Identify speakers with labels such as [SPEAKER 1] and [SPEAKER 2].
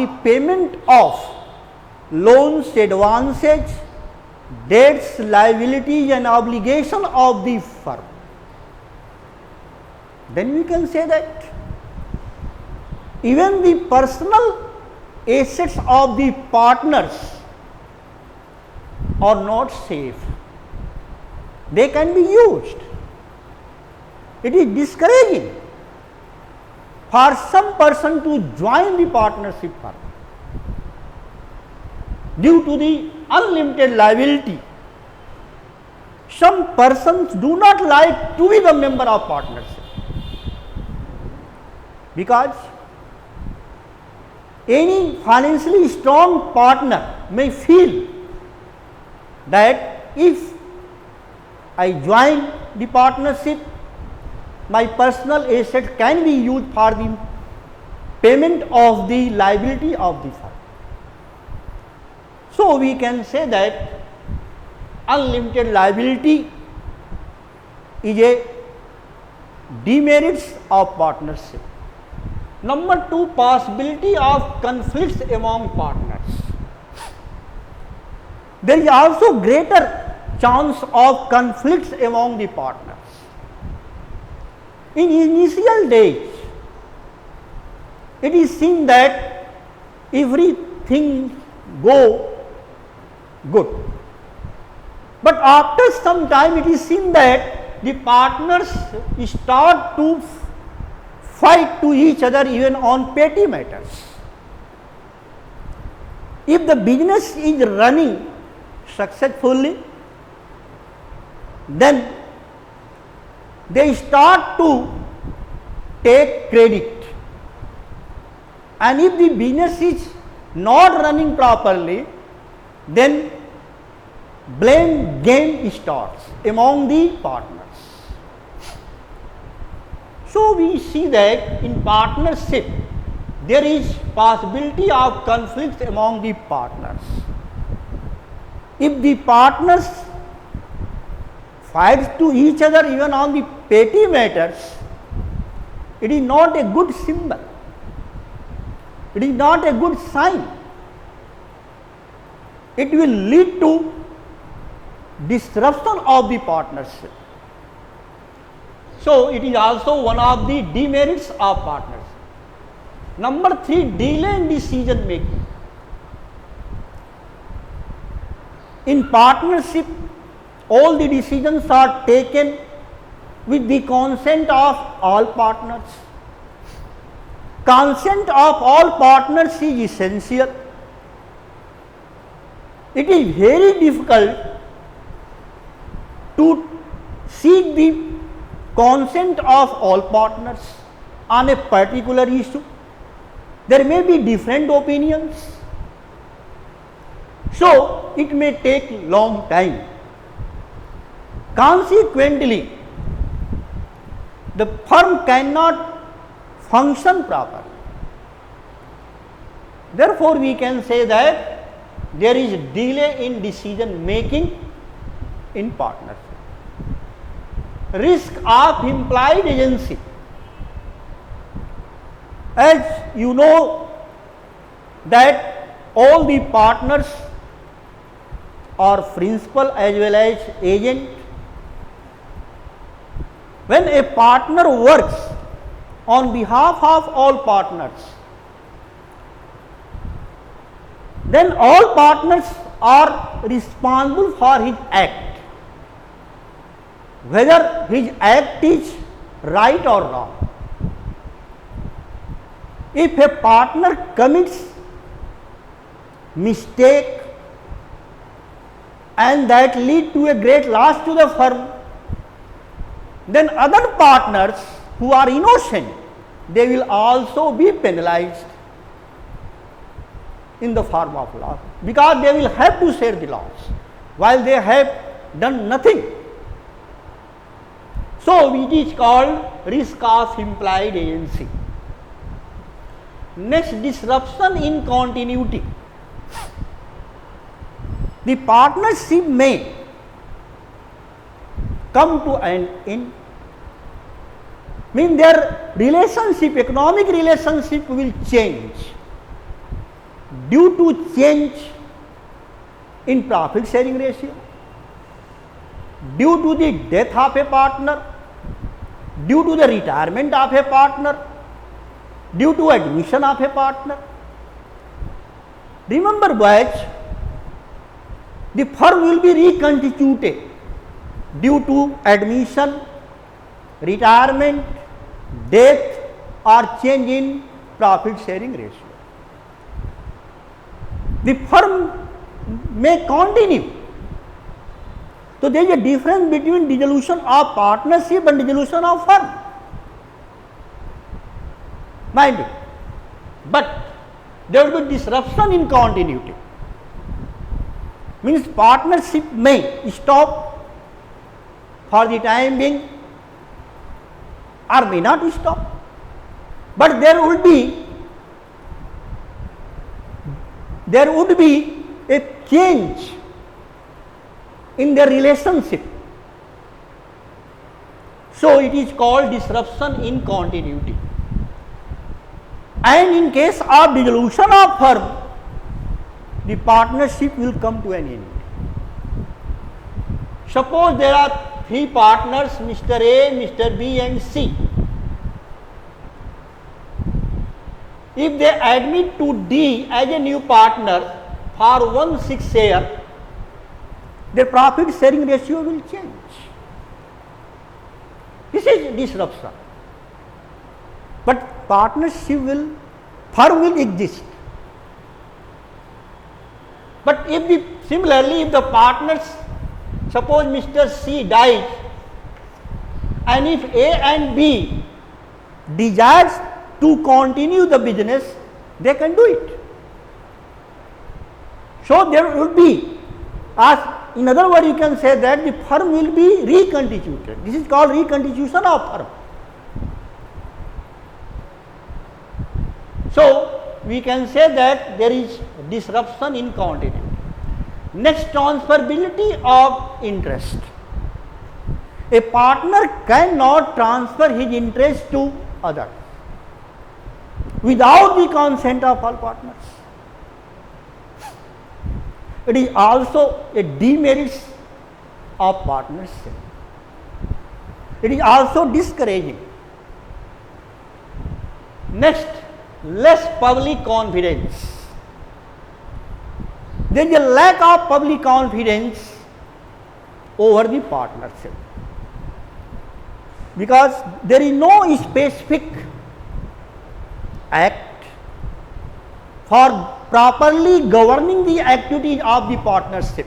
[SPEAKER 1] the payment of loans, advances, debts, liabilities and obligation of the firm, then we can say that even the personal assets of the partners are not safe. They can be used. It is discouraging for some person to join the partnership firm due to the unlimited liability. Some persons do not like to be the member of partnership because any financially strong partner may feel that if I join the partnership, my personal asset can be used for the payment of the liability of the firm. So we can say that unlimited liability is a demerits of partnership. Number 2, possibility of conflicts among partners. There is also greater chance of conflicts among the partners. In initial days, it is seen that everything go good, but after some time it is seen that the partners start to fight to each other even on petty matters. If the business is running successfully, then they start to take credit, and if the business is not running properly, then blame game starts among the partners. So we see that in partnership there is possibility of conflicts among the partners. If the partners fight to each other even on the petty matters, it is not a good symbol. It is not a good sign. It will lead to disruption of the partnership. So it is also one of the demerits of partnership. Number 3, delay in decision making. In partnership, all the decisions are taken with the consent of all partners. Consent of all partners is essential. It is very difficult to seek the consent of all partners on a particular issue. There may be different opinions, so it may take long time. Consequently, the firm cannot function properly. Therefore, we can say that there is delay in decision making in partnership. Risk of implied agency. As you know that all the partners are principal as well as agent. When a partner works on behalf of all partners, then all partners are responsible for his act, whether his act is right or wrong. If a partner commits mistake and that lead to a great loss to the firm, then other partners who are innocent, they will also be penalized in the form of loss, because they will have to share the loss while they have done nothing. So it is called risk of implied agency. Next, disruption in continuity. The partnership may come to an end, mean their relationship, economic relationship will change. due to change in profit sharing ratio, due to the death of a partner, due to the retirement of a partner, due to admission of a partner. Remember boys, the firm will be reconstituted due to admission, retirement, death or change in profit sharing ratio. The firm may continue. So there is a difference between dissolution of partnership and dissolution of firm. Mind it. But there will be disruption in continuity. Means partnership may stop for the time being or may not stop. But there would be a change in their relationship. So it is called disruption in continuity. And in case of dissolution of firm, the partnership will come to an end. Suppose there are three partners, Mr. A, Mr. B and C. If they admit to D as a new partner for 1/6 share, their profit sharing ratio will change. This is disruption. But firm will exist. But similarly, if the partners, suppose Mr. C dies, and if A and B desires to continue the business, they can do it. So there will be, in other words, you can say that the firm will be reconstituted. This is called reconstitution of firm. So we can say that there is disruption in continuity. Next, transferability of interest. A partner cannot transfer his interest to others without the consent of all partners. It is also a demerit of partnership. It is also discouraging. Next, less public confidence. There is a lack of public confidence over the partnership, because there is no specific act for properly governing the activities of the partnership.